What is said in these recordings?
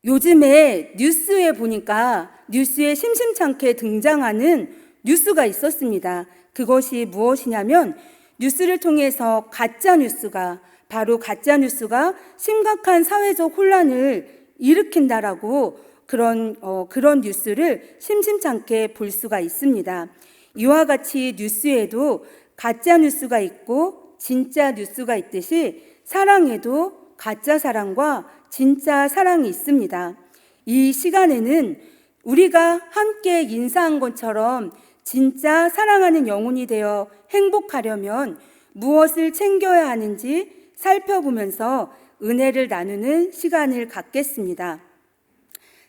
요즘에 뉴스에 보니까 뉴스에 심심찮게 등장하는 뉴스가 있었습니다. 그것이 무엇이냐면 뉴스를 통해서 바로 가짜 뉴스가 심각한 사회적 혼란을 일으킨다라고 그런 뉴스를 심심찮게 볼 수가 있습니다. 이와 같이 뉴스에도 가짜 뉴스가 있고 진짜 뉴스가 있듯이 사랑에도 가짜 사랑과 진짜 사랑이 있습니다. 이 시간에는 우리가 함께 인사한 것처럼 진짜 사랑하는 영혼이 되어 행복하려면 무엇을 챙겨야 하는지 살펴보면서 은혜를 나누는 시간을 갖겠습니다.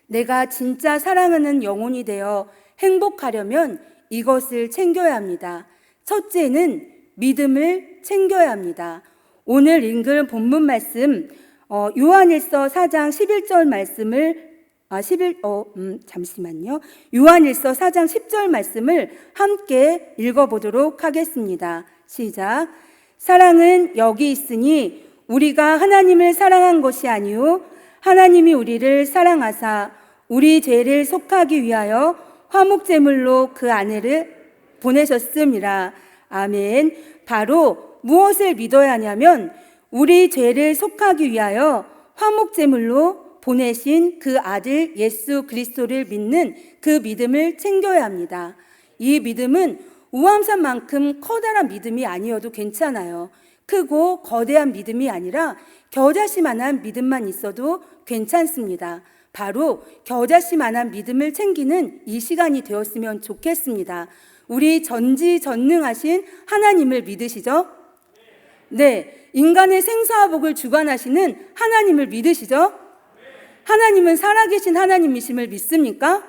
내가 진짜 사랑하는 영혼이 되어 행복하려면 이것을 챙겨야 합니다. 첫째는 믿음을 챙겨야 합니다. 오늘 읽은 본문 말씀 요한일서 4장 11절 말씀을 요한일서 4장 10절 말씀을 함께 읽어보도록 하겠습니다. 시작. 사랑은 여기 있으니 우리가 하나님을 사랑한 것이 아니요 하나님이 우리를 사랑하사 우리 죄를 속하기 위하여 화목제물로 그 아내를 보내셨음이라. 아멘. 바로 무엇을 믿어야 하냐면 우리 죄를 속하기 위하여 화목제물로 보내신 그 아들 예수 그리스도를 믿는 그 믿음을 챙겨야 합니다. 이 믿음은 우암산만큼 커다란 믿음이 아니어도 괜찮아요. 크고 거대한 믿음이 아니라 겨자씨만한 믿음만 있어도 괜찮습니다. 바로 겨자씨만한 믿음을 챙기는 이 시간이 되었으면 좋겠습니다. 우리 전지전능하신 하나님을 믿으시죠? 네, 인간의 생사와 복을 주관하시는 하나님을 믿으시죠? 하나님은 살아계신 하나님이심을 믿습니까?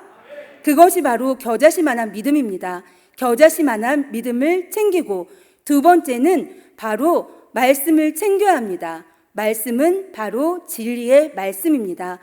그것이 바로 겨자씨만한 믿음입니다. 겨자씨만한 믿음을 챙기고 두 번째는 바로 말씀을 챙겨야 합니다. 말씀은 바로 진리의 말씀입니다.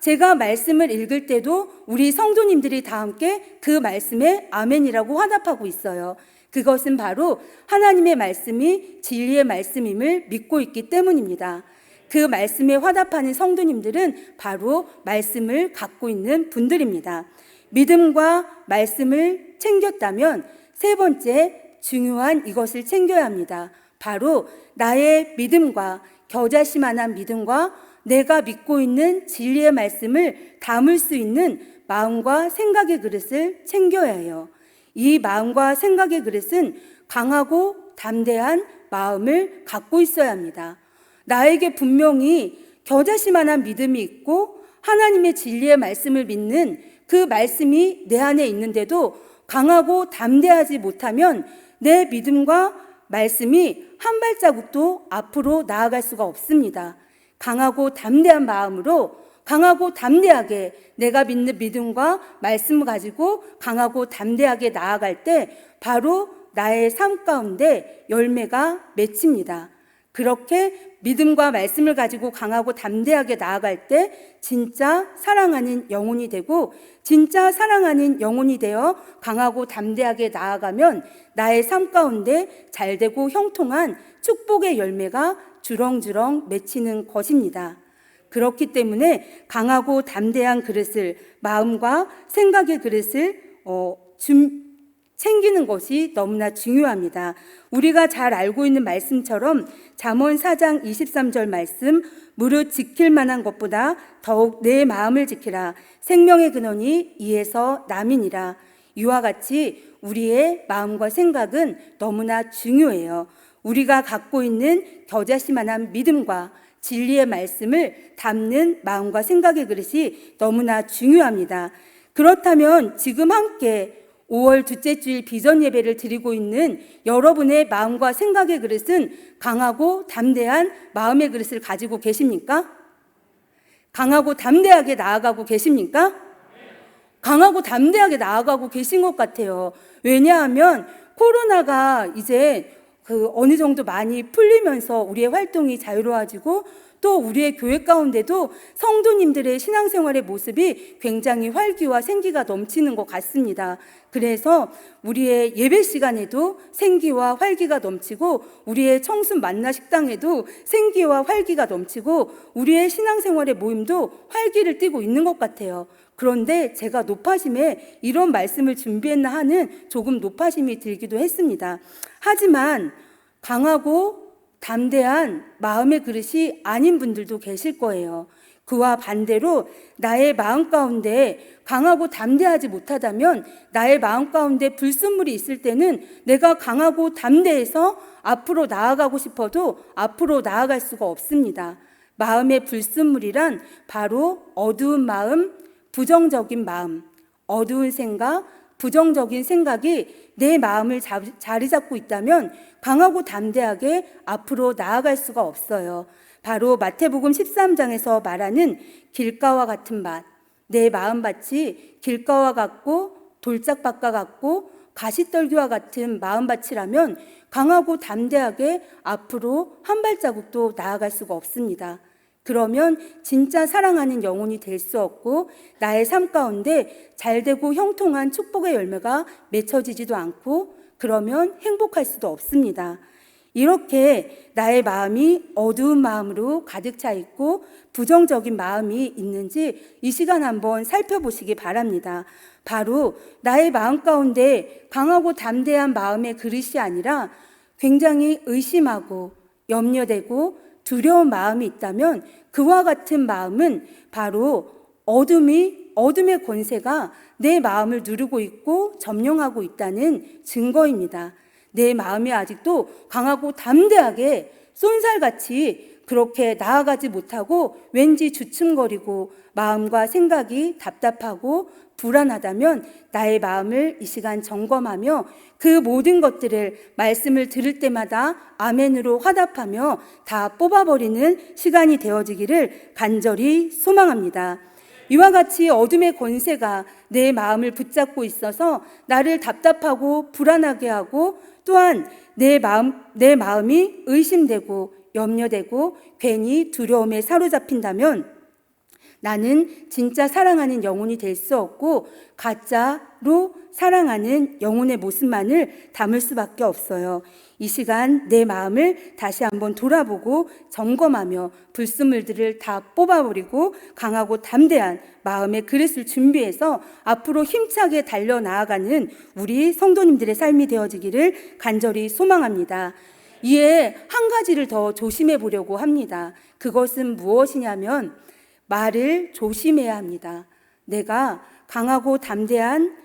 제가 말씀을 읽을 때도 우리 성도님들이 다 함께 그 말씀에 아멘이라고 화답하고 있어요. 그것은 바로 하나님의 말씀이 진리의 말씀임을 믿고 있기 때문입니다. 그 말씀에 화답하는 성도님들은 바로 말씀을 갖고 있는 분들입니다. 믿음과 말씀을 챙겼다면 세 번째 중요한 이것을 챙겨야 합니다. 바로 나의 믿음과 겨자씨만한 믿음과 내가 믿고 있는 진리의 말씀을 담을 수 있는 마음과 생각의 그릇을 챙겨야 해요. 이 마음과 생각의 그릇은 강하고 담대한 마음을 갖고 있어야 합니다. 나에게 분명히 겨자씨만한 믿음이 있고 하나님의 진리의 말씀을 믿는 그 말씀이 내 안에 있는데도 강하고 담대하지 못하면 내 믿음과 말씀이 한 발자국도 앞으로 나아갈 수가 없습니다. 강하고 담대한 마음으로 강하고 담대하게 내가 믿는 믿음과 말씀을 가지고 강하고 담대하게 나아갈 때 바로 나의 삶 가운데 열매가 맺힙니다. 그렇게 믿음과 말씀을 가지고 강하고 담대하게 나아갈 때 진짜 사랑하는 영혼이 되고 진짜 사랑하는 영혼이 되어 강하고 담대하게 나아가면 나의 삶 가운데 잘되고 형통한 축복의 열매가 주렁주렁 맺히는 것입니다. 그렇기 때문에 강하고 담대한 그릇을 마음과 생각의 그릇을 챙기는 것이 너무나 중요합니다. 우리가 잘 알고 있는 말씀처럼 잠언 4장 23절 말씀 무릇 지킬 만한 것보다 더욱 내 마음을 지키라 생명의 근원이 이에서 남이니라. 이와 같이 우리의 마음과 생각은 너무나 중요해요. 우리가 갖고 있는 겨자씨만한 믿음과 진리의 말씀을 담는 마음과 생각의 그릇이 너무나 중요합니다. 그렇다면 지금 함께 5월 둘째 주일 비전 예배를 드리고 있는 여러분의 마음과 생각의 그릇은 강하고 담대한 마음의 그릇을 가지고 계십니까? 강하고 담대하게 나아가고 계십니까? 강하고 담대하게 나아가고 계신 것 같아요. 왜냐하면 코로나가 이제 어느 정도 많이 풀리면서 우리의 활동이 자유로워지고 또 우리의 교회 가운데도 성도님들의 신앙생활의 모습이 굉장히 활기와 생기가 넘치는 것 같습니다. 그래서 우리의 예배 시간에도 생기와 활기가 넘치고, 우리의 청순 만나 식당에도 생기와 활기가 넘치고, 우리의 신앙생활의 모임도 활기를 띠고 있는 것 같아요. 그런데 제가 노파심에 이런 말씀을 준비했나 하는 조금 노파심이 들기도 했습니다. 하지만 강하고 담대한 마음의 그릇이 아닌 분들도 계실 거예요. 그와 반대로 나의 마음 가운데 강하고 담대하지 못하다면, 나의 마음 가운데 불순물이 있을 때는 내가 강하고 담대해서 앞으로 나아가고 싶어도 앞으로 나아갈 수가 없습니다. 마음의 불순물이란 바로 어두운 마음, 부정적인 마음, 어두운 생각, 부정적인 생각이 내 마음을 자리 잡고 있다면 강하고 담대하게 앞으로 나아갈 수가 없어요. 바로 마태복음 13장에서 말하는 길가와 같은 밭, 내 마음밭이 길가와 같고 돌짝밭과 같고 가시떨기와 같은 마음밭이라면 강하고 담대하게 앞으로 한 발자국도 나아갈 수가 없습니다. 그러면 진짜 사랑하는 영혼이 될 수 없고, 나의 삶 가운데 잘되고 형통한 축복의 열매가 맺혀지지도 않고, 그러면 행복할 수도 없습니다. 이렇게 나의 마음이 어두운 마음으로 가득 차 있고 부정적인 마음이 있는지 이 시간 한번 살펴보시기 바랍니다. 바로 나의 마음 가운데 강하고 담대한 마음의 그릇이 아니라 굉장히 의심하고 염려되고 두려운 마음이 있다면, 그와 같은 마음은 바로 어둠의 권세가 내 마음을 누르고 있고 점령하고 있다는 증거입니다. 내 마음이 아직도 강하고 담대하게 쏜살같이 그렇게 나아가지 못하고 왠지 주춤거리고 마음과 생각이 답답하고 불안하다면, 나의 마음을 이 시간 점검하며 그 모든 것들을 말씀을 들을 때마다 아멘으로 화답하며 다 뽑아버리는 시간이 되어지기를 간절히 소망합니다. 이와 같이 어둠의 권세가 내 마음을 붙잡고 있어서 나를 답답하고 불안하게 하고, 또한 내 마음이 의심되고 염려되고 괜히 두려움에 사로잡힌다면 나는 진짜 사랑하는 영혼이 될 수 없고 가짜로 사랑하는 영혼의 모습만을 담을 수밖에 없어요. 이 시간 내 마음을 다시 한번 돌아보고 점검하며 불순물들을 다 뽑아버리고 강하고 담대한 마음의 그릇을 준비해서 앞으로 힘차게 달려나아가는 우리 성도님들의 삶이 되어지기를 간절히 소망합니다. 이에 한 가지를 더 조심해 보려고 합니다. 그것은 무엇이냐면 말을 조심해야 합니다. 내가 강하고 담대한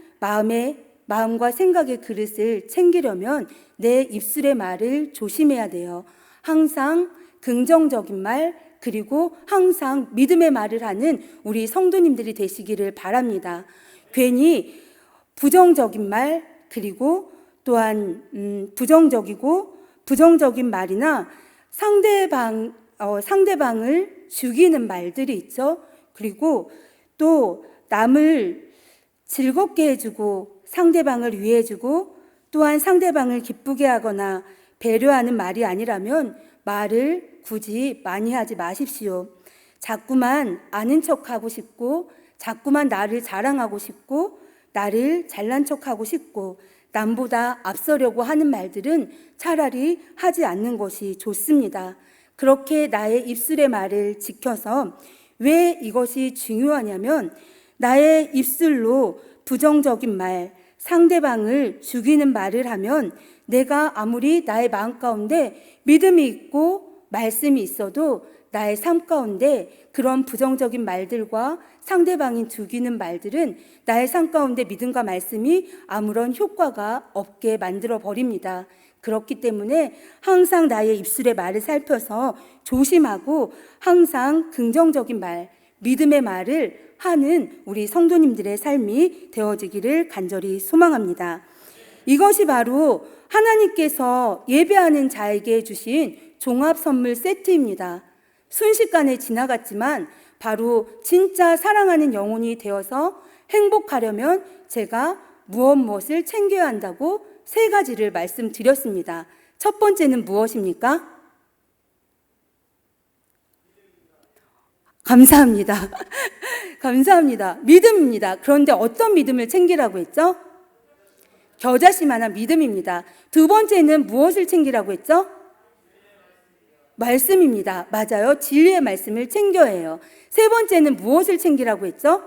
마음과 생각의 그릇을 챙기려면 내 입술의 말을 조심해야 돼요. 항상 긍정적인 말, 그리고 항상 믿음의 말을 하는 우리 성도님들이 되시기를 바랍니다. 괜히 부정적인 말, 그리고 또한 부정적인 말이나 상대방을 죽이는 말들이 있죠. 그리고 또 남을 즐겁게 해주고 상대방을 위해주고 또한 상대방을 기쁘게 하거나 배려하는 말이 아니라면 말을 굳이 많이 하지 마십시오. 자꾸만 아는 척하고 싶고, 자꾸만 나를 자랑하고 싶고, 나를 잘난 척하고 싶고, 남보다 앞서려고 하는 말들은 차라리 하지 않는 것이 좋습니다. 그렇게 나의 입술의 말을 지켜서, 왜 이것이 중요하냐면 나의 입술로 부정적인 말, 상대방을 죽이는 말을 하면 내가 아무리 나의 마음 가운데 믿음이 있고 말씀이 있어도 나의 삶 가운데 그런 부정적인 말들과 상대방이 죽이는 말들은 나의 삶 가운데 믿음과 말씀이 아무런 효과가 없게 만들어 버립니다. 그렇기 때문에 항상 나의 입술의 말을 살펴서 조심하고 항상 긍정적인 말, 믿음의 말을 하는 우리 성도님들의 삶이 되어지기를 간절히 소망합니다. 이것이 바로 하나님께서 예배하는 자에게 주신 종합 선물 세트입니다. 순식간에 지나갔지만 바로 진짜 사랑하는 영혼이 되어서 행복하려면 제가 무엇을 챙겨야 한다고 3가지를 말씀드렸습니다. 첫 번째는 무엇입니까? 감사합니다. 감사합니다. 믿음입니다. 그런데 어떤 믿음을 챙기라고 했죠? 겨자씨만한 믿음입니다. 두 번째는 무엇을 챙기라고 했죠? 말씀입니다. 맞아요. 진리의 말씀을 챙겨야 해요. 세 번째는 무엇을 챙기라고 했죠?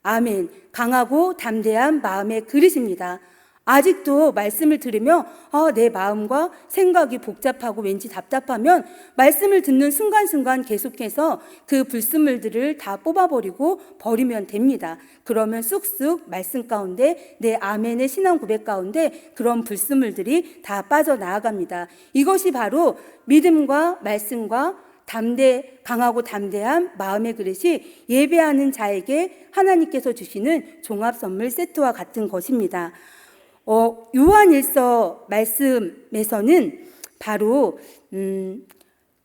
아멘. 강하고 담대한 마음의 그릇입니다. 아직도 말씀을 들으며 내 마음과 생각이 복잡하고 왠지 답답하면 말씀을 듣는 순간순간 계속해서 그 불순물들을 다 뽑아버리고 버리면 됩니다. 그러면 쑥쑥 말씀 가운데 내 아멘의 신앙 고백 가운데 그런 불순물들이 다 빠져나아갑니다. 이것이 바로 믿음과 말씀과 강하고 담대한 마음의 그릇이 예배하는 자에게 하나님께서 주시는 종합선물 세트와 같은 것입니다. 요한일서 말씀에서는 바로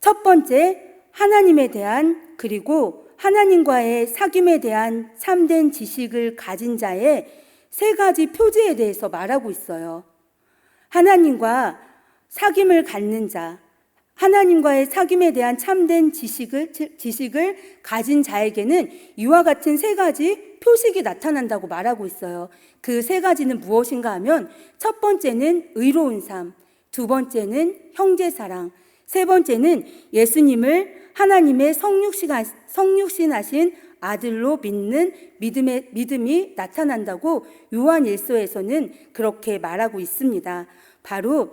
첫 번째 하나님에 대한 그리고 하나님과의 사귐에 대한 참된 지식을 가진 자의 세 가지 표지에 대해서 말하고 있어요. 하나님과 사귐을 갖는 자, 하나님과의 사귐에 대한 참된 지식을 가진 자에게는 이와 같은 세 가지 표식이 나타난다고 말하고 있어요. 그 세 가지는 무엇인가 하면 첫 번째는 의로운 삶, 두 번째는 형제사랑, 세 번째는 예수님을 하나님의 성육신하신 아들로 믿는 믿음이 나타난다고 요한일서에서는 그렇게 말하고 있습니다. 바로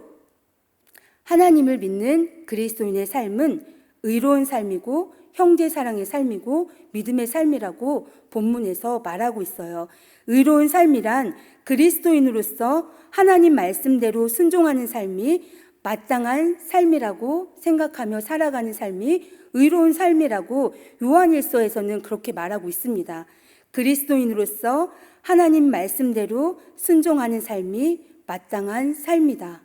하나님을 믿는 그리스도인의 삶은 의로운 삶이고 형제사랑의 삶이고 믿음의 삶이라고 본문에서 말하고 있어요. 의로운 삶이란 그리스도인으로서 하나님 말씀대로 순종하는 삶이 마땅한 삶이라고 생각하며 살아가는 삶이 의로운 삶이라고 요한일서에서는 그렇게 말하고 있습니다. 그리스도인으로서 하나님 말씀대로 순종하는 삶이 마땅한 삶이다.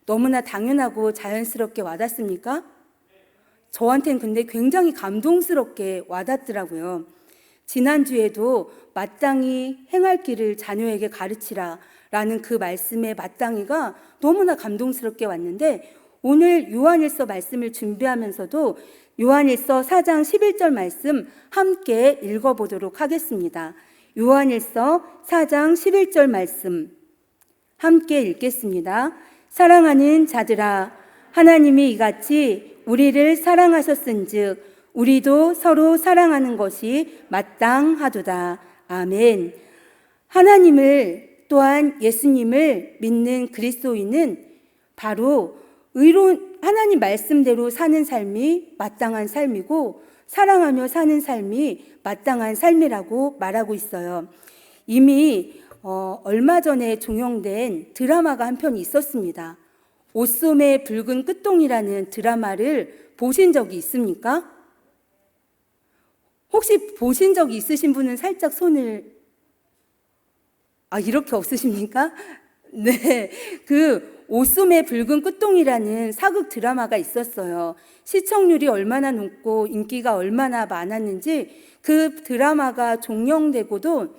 너무나 당연하고 자연스럽게 와닿습니까? 저한테는 근데 굉장히 감동스럽게 와닿더라고요. 지난주에도 마땅히 행할 길을 자녀에게 가르치라 라는 그 말씀의 마땅히가 너무나 감동스럽게 왔는데 오늘 요한일서 말씀을 준비하면서도 요한일서 4장 11절 말씀 함께 읽어보도록 하겠습니다. 요한일서 4장 11절 말씀 함께 읽겠습니다. 사랑하는 자들아, 하나님이 이같이 우리를 사랑하셨은즉 우리도 서로 사랑하는 것이 마땅하도다. 아멘. 하나님을 또한 예수님을 믿는 그리스도인은 바로 의로운 하나님 말씀대로 사는 삶이 마땅한 삶이고 사랑하며 사는 삶이 마땅한 삶이라고 말하고 있어요. 이미 얼마 전에 종영된 드라마가 한 편 있었습니다. 옷소매 붉은 끝동이라는 드라마를 보신 적이 있습니까? 혹시 보신 적이 있으신 분은 살짝 손을 이렇게 없으십니까? 네, 그 옷소매 붉은 끝동이라는 사극 드라마가 있었어요. 시청률이 얼마나 높고 인기가 얼마나 많았는지 그 드라마가 종영되고도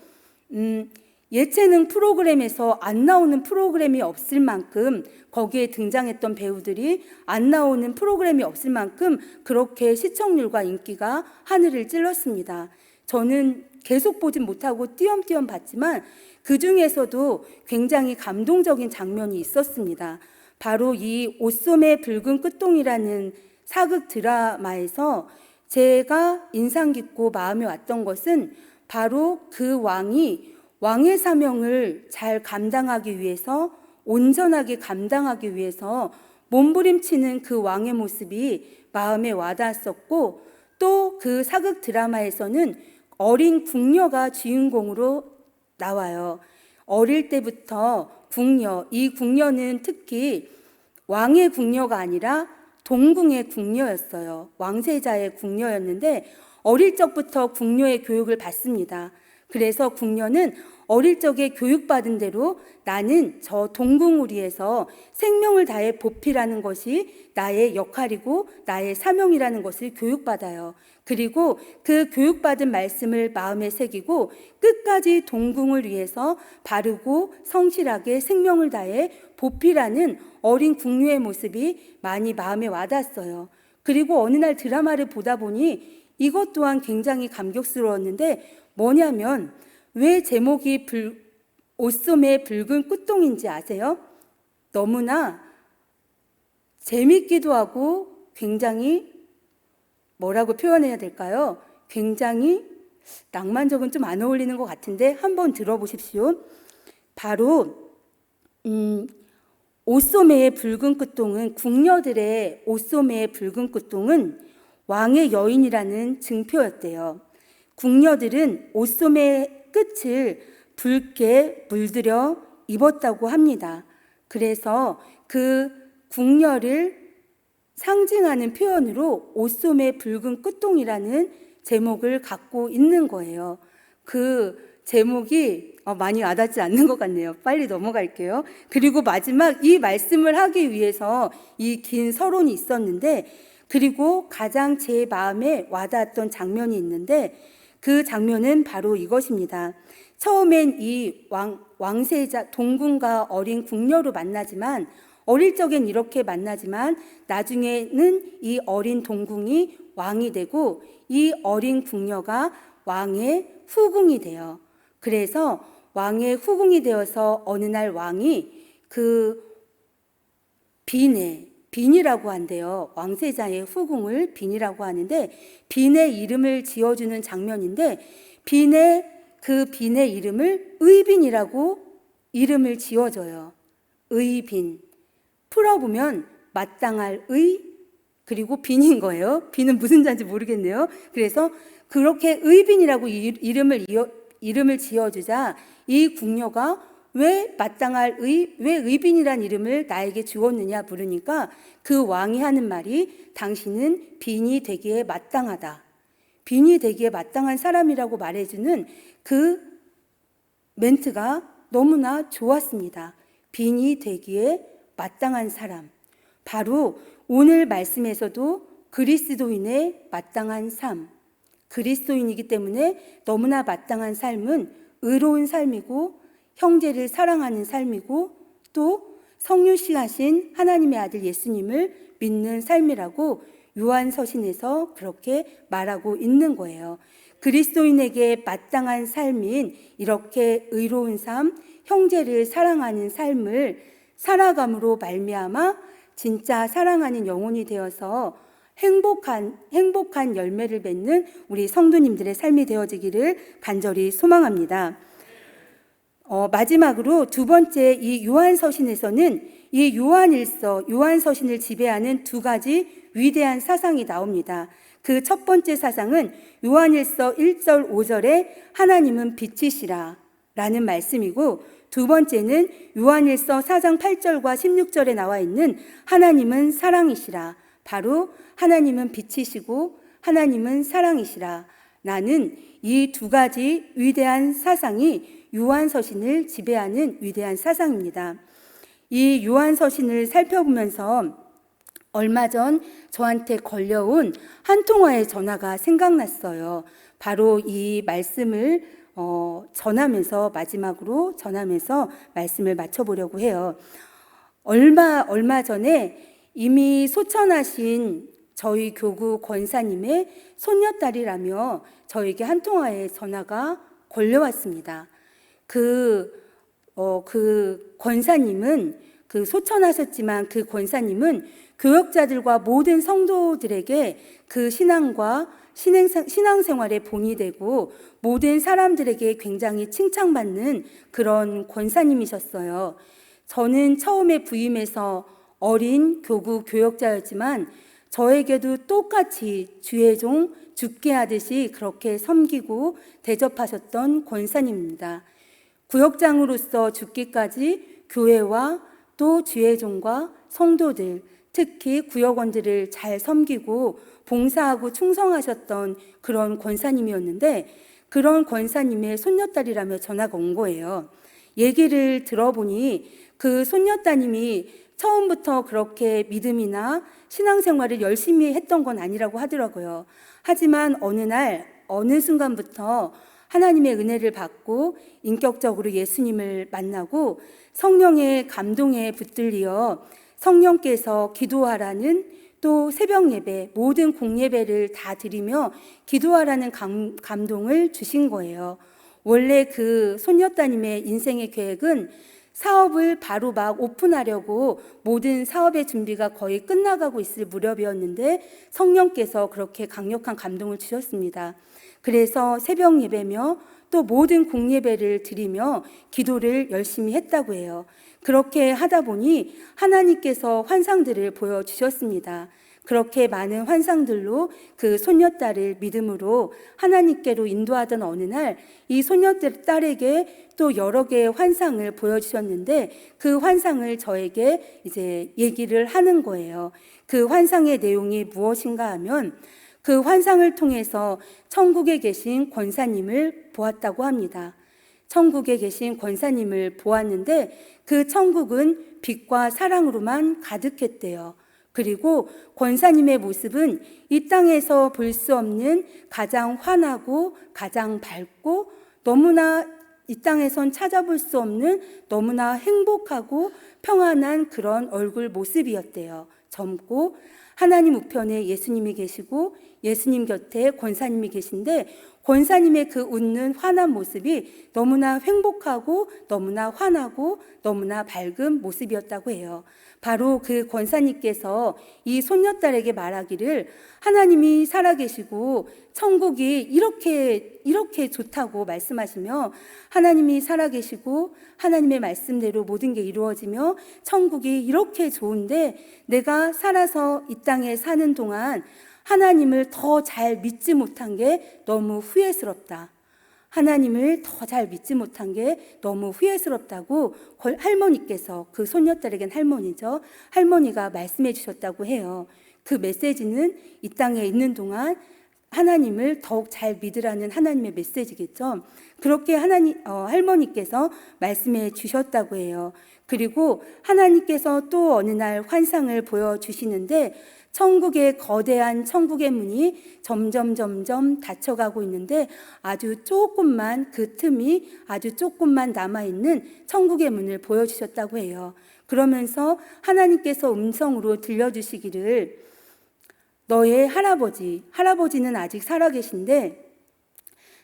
예체능 프로그램에서 안 나오는 프로그램이 없을 만큼 거기에 등장했던 배우들이 안 나오는 프로그램이 없을 만큼 그렇게 시청률과 인기가 하늘을 찔렀습니다. 저는 계속 보진 못하고 띄엄띄엄 봤지만 그 중에서도 굉장히 감동적인 장면이 있었습니다. 바로 이 옷소매 붉은 끝동이라는 사극 드라마에서 제가 인상 깊고 마음에 왔던 것은 바로 그 왕의 사명을 잘 감당하기 위해서 온전하게 감당하기 위해서 몸부림치는 그 왕의 모습이 마음에 와닿았었고 또 그 사극 드라마에서는 어린 궁녀가 주인공으로 나와요. 어릴 때부터 이 궁녀는 특히 왕의 궁녀가 아니라 동궁의 궁녀였어요. 왕세자의 궁녀였는데 어릴 적부터 궁녀의 교육을 받습니다. 그래서 궁녀는 어릴 적에 교육받은 대로 나는 저 동궁을 위해서 생명을 다해 보필하는 것이 나의 역할이고 나의 사명이라는 것을 교육받아요. 그리고 그 교육받은 말씀을 마음에 새기고 끝까지 동궁을 위해서 바르고 성실하게 생명을 다해 보필하는 어린 궁녀의 모습이 많이 마음에 와닿았어요. 그리고 어느 날 드라마를 보다 보니 이것 또한 굉장히 감격스러웠는데 뭐냐면 왜 제목이 옷소매의 붉은 꽃동인지 아세요? 너무나 재밌기도 하고 굉장히 뭐라고 표현해야 될까요? 굉장히 낭만적은 좀 안 어울리는 것 같은데 한번 들어보십시오. 바로 옷소매의 붉은 끝동은, 궁녀들의 옷소매의 붉은 끝동은 왕의 여인이라는 증표였대요. 궁녀들은 옷소매 끝을 붉게 물들여 입었다고 합니다. 그래서 그 궁녀를 상징하는 표현으로 옷소매 붉은 끝동이라는 제목을 갖고 있는 거예요. 그 제목이 많이 와닿지 않는 것 같네요. 빨리 넘어갈게요. 그리고 마지막 이 말씀을 하기 위해서 이 긴 서론이 있었는데, 그리고 가장 제 마음에 와닿았던 장면이 있는데 그 장면은 바로 이것입니다. 처음엔 이 왕세자 동궁과 어린 궁녀로 만나지만, 어릴 적엔 이렇게 만나지만 나중에는 이 어린 동궁이 왕이 되고 이 어린 궁녀가 왕의 후궁이 돼요. 그래서 왕의 후궁이 되어서 어느 날 왕이 그 빈이라고 한대요. 왕세자의 후궁을 빈이라고 하는데 빈의 이름을 지어주는 장면인데 그 빈의 이름을 의빈이라고 이름을 지어줘요. 의빈. 풀어보면 마땅할 의, 그리고 빈인 거예요. 빈은 무슨 자인지 모르겠네요. 그래서 그렇게 의빈이라고 이름을 지어주자 이 궁녀가 왜 마땅할 의, 왜 의빈이란 이름을 나에게 주었느냐 물으니까 그 왕이 하는 말이 당신은 빈이 되기에 마땅하다. 빈이 되기에 마땅한 사람이라고 말해주는 그 멘트가 너무나 좋았습니다. 빈이 되기에 마땅한 사람. 바로 오늘 말씀에서도 그리스도인의 마땅한 삶. 그리스도인이기 때문에 너무나 마땅한 삶은 의로운 삶이고 형제를 사랑하는 삶이고 또 성육신하신 하나님의 아들 예수님을 믿는 삶이라고 요한서신에서 그렇게 말하고 있는 거예요. 그리스도인에게 마땅한 삶인 이렇게 의로운 삶, 형제를 사랑하는 삶을 살아감으로 말미암아 진짜 사랑하는 영혼이 되어서 행복한 열매를 맺는 우리 성도님들의 삶이 되어지기를 간절히 소망합니다. 마지막으로 두 번째 이 요한서신에서는 이 요한서신을 지배하는 두 가지 위대한 사상이 나옵니다. 그 첫 번째 사상은 요한일서 1절 5절에 하나님은 빛이시라 라는 말씀이고, 두 번째는 요한일서 4장 8절과 16절에 나와 있는 하나님은 사랑이시라, 바로 하나님은 빛이시고 하나님은 사랑이시라 라는 이 두 가지 위대한 사상이 요한서신을 지배하는 위대한 사상입니다. 이 요한서신을 살펴보면서 얼마 전 저한테 걸려온 한 통화의 전화가 생각났어요. 바로 이 말씀을 마지막으로 전하면서 말씀을 마쳐보려고 해요. 얼마 전에 이미 소천하신 저희 교구 권사님의 손녀딸이라며 저에게 한 통화의 전화가 걸려왔습니다. 그 권사님은, 그 소천하셨지만 그 권사님은 교역자들과 모든 성도들에게 그 신앙과 신앙생활에 본이 되고 모든 사람들에게 굉장히 칭찬받는 그런 권사님이셨어요. 저는 처음에 부임해서 어린 교구 교역자였지만 저에게도 똑같이 주의 종 죽게 하듯이 그렇게 섬기고 대접하셨던 권사님입니다. 구역장으로서 죽기까지 교회와 또 주의 종과 성도들, 특히 구역원들을 잘 섬기고 봉사하고 충성하셨던 그런 권사님이었는데, 그런 권사님의 손녀딸이라며 전화가 온 거예요. 얘기를 들어보니 그 손녀따님이 처음부터 그렇게 믿음이나 신앙생활을 열심히 했던 건 아니라고 하더라고요. 하지만 어느 순간부터 하나님의 은혜를 받고 인격적으로 예수님을 만나고 성령의 감동에 붙들려 성령께서 기도하라는 또 새벽 예배, 모든 공예배를 다 드리며 기도하라는 감동을 주신 거예요. 원래 그 손녀따님의 인생의 계획은 사업을 바로 막 오픈하려고 모든 사업의 준비가 거의 끝나가고 있을 무렵이었는데 성령께서 그렇게 강력한 감동을 주셨습니다. 그래서 새벽 예배며 또 모든 공예배를 드리며 기도를 열심히 했다고 해요. 그렇게 하다 보니 하나님께서 환상들을 보여주셨습니다. 그렇게 많은 환상들로 그 손녀딸을 믿음으로 하나님께로 인도하던 어느 날 이 손녀딸에게 또 여러 개의 환상을 보여주셨는데 그 환상을 저에게 이제 얘기를 하는 거예요. 그 환상의 내용이 무엇인가 하면 그 환상을 통해서 천국에 계신 권사님을 보았다고 합니다. 천국에 계신 권사님을 보았는데 그 천국은 빛과 사랑으로만 가득했대요. 그리고 권사님의 모습은 이 땅에서 볼 수 없는 가장 환하고 가장 밝고 너무나 이 땅에선 찾아볼 수 없는 너무나 행복하고 평안한 그런 얼굴 모습이었대요. 젊고 하나님 우편에 예수님이 계시고 예수님 곁에 권사님이 계신데 권사님의 그 웃는 환한 모습이 너무나 행복하고 너무나 환하고 너무나 밝은 모습이었다고 해요. 바로 그 권사님께서 이 손녀딸에게 말하기를 하나님이 살아계시고 천국이 이렇게 좋다고 말씀하시며 하나님이 살아계시고 하나님의 말씀대로 모든 게 이루어지며 천국이 이렇게 좋은데 내가 살아서 이 땅에 사는 동안 하나님을 더 잘 믿지 못한 게 너무 후회스럽다. 하나님을 더 잘 믿지 못한 게 너무 후회스럽다고 할머니께서 그 손녀딸에겐 할머니죠. 할머니가 말씀해 주셨다고 해요. 그 메시지는 이 땅에 있는 동안 하나님을 더욱 잘 믿으라는 하나님의 메시지겠죠. 그렇게 할머니께서 말씀해 주셨다고 해요. 그리고 하나님께서 또 어느 날 환상을 보여주시는데 천국의 거대한 천국의 문이 점점 닫혀가고 있는데 아주 조금만 그 틈이 아주 조금만 남아있는 천국의 문을 보여주셨다고 해요. 그러면서 하나님께서 음성으로 들려주시기를 너의 할아버지는 아직 살아계신데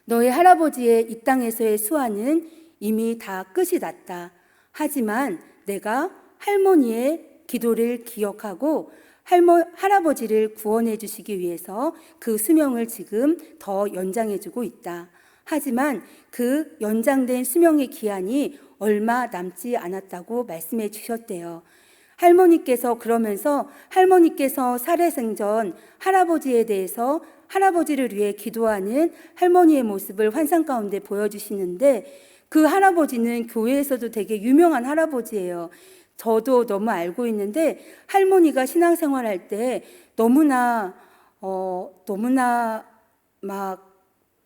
너의 할아버지의 이 땅에서의 수완은 이미 다 끝이 났다. 하지만 내가 할머니의 기도를 기억하고 할아버지를 구원해 주시기 위해서 그 수명을 지금 더 연장해 주고 있다. 하지만 그 연장된 수명의 기한이 얼마 남지 않았다고 말씀해 주셨대요. 할머니께서 그러면서 할머니께서 살해생전 할아버지에 대해서 할아버지를 위해 기도하는 할머니의 모습을 환상 가운데 보여주시는데 그 할아버지는 교회에서도 되게 유명한 할아버지예요. 저도 너무 알고 있는데 할머니가 신앙생활할 때 너무나 막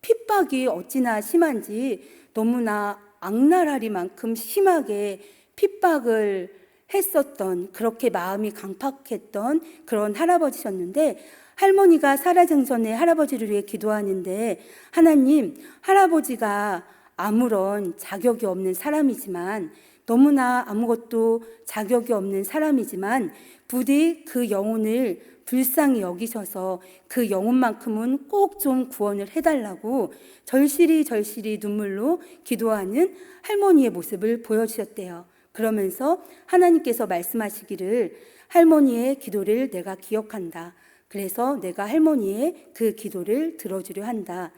핍박이 어찌나 심한지 너무나 악랄하리만큼 심하게 핍박을 했었던 그렇게 마음이 강팍했던 그런 할아버지셨는데 할머니가 살아생전에 할아버지를 위해 기도하는데 하나님, 할아버지가 아무런 자격이 없는 사람이지만 너무나 아무것도 자격이 없는 사람이지만 부디 그 영혼을 불쌍히 여기셔서 그 영혼만큼은 꼭 좀 구원을 해달라고 절실히 눈물로 기도하는 할머니의 모습을 보여주셨대요. 그러면서 하나님께서 말씀하시기를 할머니의 기도를 내가 기억한다. 그래서 내가 할머니의 그 기도를 들어주려 한다.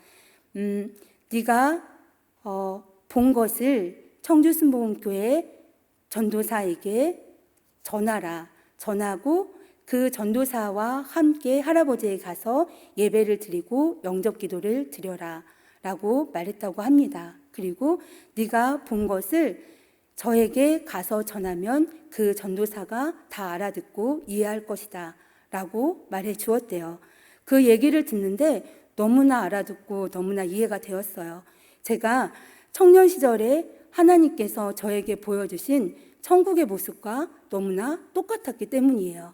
네가 본 것을 청주순복음교회 전도사에게 전하고 그 전도사와 함께 할아버지에 가서 예배를 드리고 영접 기도를 드려라 라고 말했다고 합니다. 그리고 네가 본 것을 저에게 가서 전하면 그 전도사가 다 알아듣고 이해할 것이다 라고 말해 주었대요. 그 얘기를 듣는데 너무나 알아듣고 너무나 이해가 되었어요. 제가 청년 시절에 하나님께서 저에게 보여주신 천국의 모습과 너무나 똑같았기 때문이에요.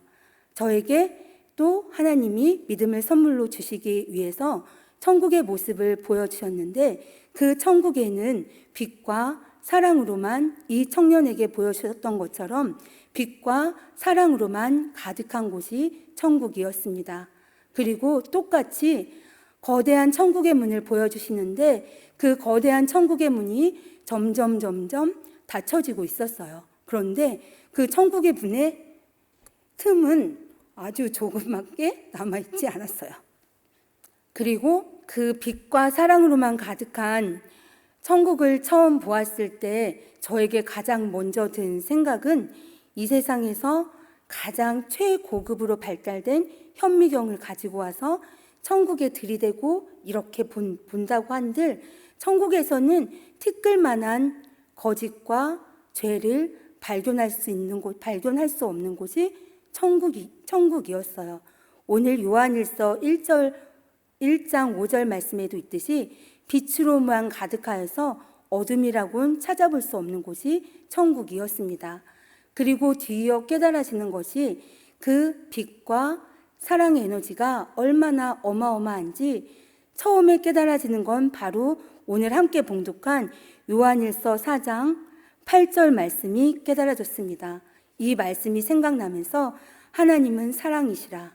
저에게 또 하나님이 믿음을 선물로 주시기 위해서 천국의 모습을 보여주셨는데 그 천국에는 빛과 사랑으로만 이 청년에게 보여주셨던 것처럼 빛과 사랑으로만 가득한 곳이 천국이었습니다. 그리고 똑같이 거대한 천국의 문을 보여주시는데 그 거대한 천국의 문이 점점 닫혀지고 있었어요. 그런데 그 천국의 문의 틈은 아주 조그맣게 남아있지 않았어요. 그리고 그 빛과 사랑으로만 가득한 천국을 처음 보았을 때 저에게 가장 먼저 든 생각은 이 세상에서 가장 최고급으로 발달된 현미경을 가지고 와서 천국에 들이대고 이렇게 본다고 한들 천국에서는 티끌만한 거짓과 죄를 발견할 수 없는 곳이 천국이었어요. 오늘 요한일서 1장 5절 말씀에도 있듯이 빛으로만 가득하여서 어둠이라고는 찾아볼 수 없는 곳이 천국이었습니다. 그리고 뒤이어 깨달아지는 것이 그 빛과 사랑의 에너지가 얼마나 어마어마한지 처음에 깨달아지는 건 바로 오늘 함께 봉독한 요한일서 4장 8절 말씀이 깨달아졌습니다. 이 말씀이 생각나면서 하나님은 사랑이시라.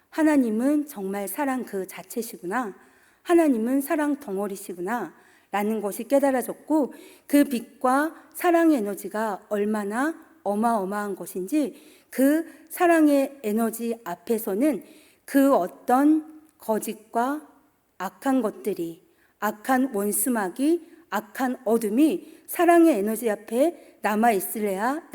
하나님은 정말 사랑 그 자체시구나. 하나님은 사랑 덩어리시구나. 라는 것이 깨달아졌고 그 빛과 사랑의 에너지가 얼마나 어마어마한 것인지 그 사랑의 에너지 앞에서는 그 어떤 거짓과 악한 것들이, 악한 원수마귀, 악한 어둠이 사랑의 에너지 앞에 남아있을래야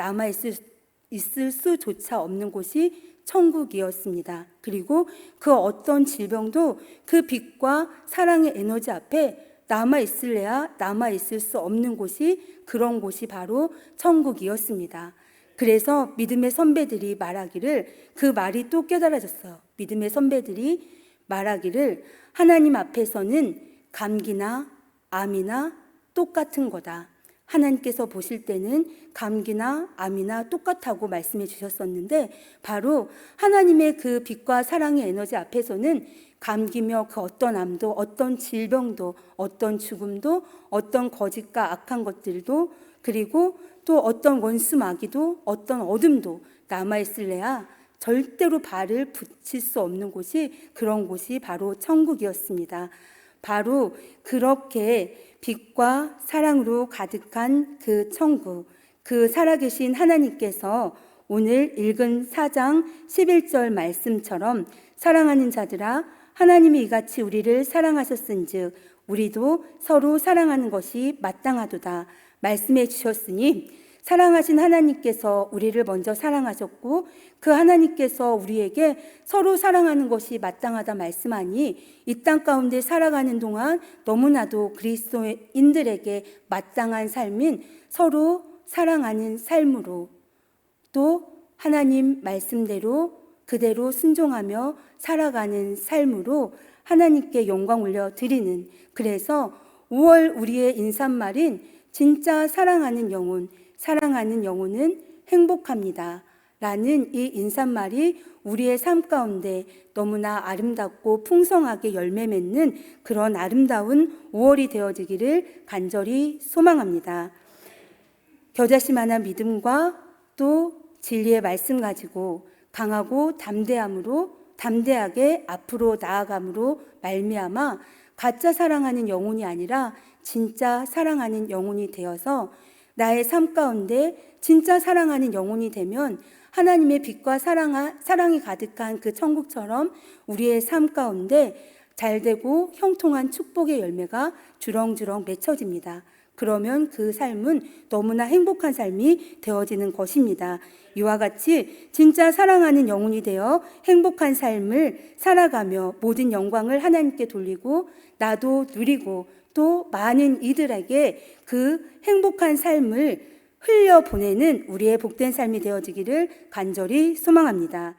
있을 수조차 없는 곳이 천국이었습니다. 그리고 그 어떤 질병도 그 빛과 사랑의 에너지 앞에 남아있을래야 남아있을 수 없는 곳이 그런 곳이 바로 천국이었습니다. 그래서 믿음의 선배들이 말하기를 그 말이 또 깨달아졌어요. 믿음의 선배들이 말하기를 하나님 앞에서는 감기나 암이나 똑같은 거다. 하나님께서 보실 때는 감기나 암이나 똑같다고 말씀해 주셨었는데 바로 하나님의 그 빛과 사랑의 에너지 앞에서는 감기며 그 어떤 암도 어떤 질병도 어떤 죽음도 어떤 거짓과 악한 것들도 그리고 또 어떤 원수 마귀도 어떤 어둠도 남아있을래야 절대로 발을 붙일 수 없는 곳이 그런 곳이 바로 천국이었습니다. 바로 그렇게 빛과 사랑으로 가득한 그 천국, 그 살아계신 하나님께서 오늘 읽은 4장 11절 말씀처럼 사랑하는 자들아 하나님이 이같이 우리를 사랑하셨은즉 우리도 서로 사랑하는 것이 마땅하도다 말씀해 주셨으니 사랑하신 하나님께서 우리를 먼저 사랑하셨고 그 하나님께서 우리에게 서로 사랑하는 것이 마땅하다 말씀하니 이 땅 가운데 살아가는 동안 너무나도 그리스도인들에게 마땅한 삶인 서로 사랑하는 삶으로 또 하나님 말씀대로 그대로 순종하며 살아가는 삶으로 하나님께 영광 올려드리는 그래서 5월 우리의 인사말인 진짜 사랑하는 영혼은 행복합니다. 라는 이 인사말이 우리의 삶 가운데 너무나 아름답고 풍성하게 열매 맺는 그런 아름다운 5월이 되어지기를 간절히 소망합니다. 겨자씨만한 믿음과 또 진리의 말씀 가지고 강하고 담대하게 앞으로 나아감으로 말미암아 가짜 사랑하는 영혼이 아니라 진짜 사랑하는 영혼이 되어서 나의 삶 가운데 진짜 사랑하는 영혼이 되면 하나님의 빛과 사랑이 가득한 그 천국처럼 우리의 삶 가운데 잘되고 형통한 축복의 열매가 주렁주렁 맺혀집니다. 그러면 그 삶은 너무나 행복한 삶이 되어지는 것입니다. 이와 같이 진짜 사랑하는 영혼이 되어 행복한 삶을 살아가며 모든 영광을 하나님께 돌리고 나도 누리고 또 많은 이들에게 그 행복한 삶을 흘려보내는 우리의 복된 삶이 되어지기를 간절히 소망합니다.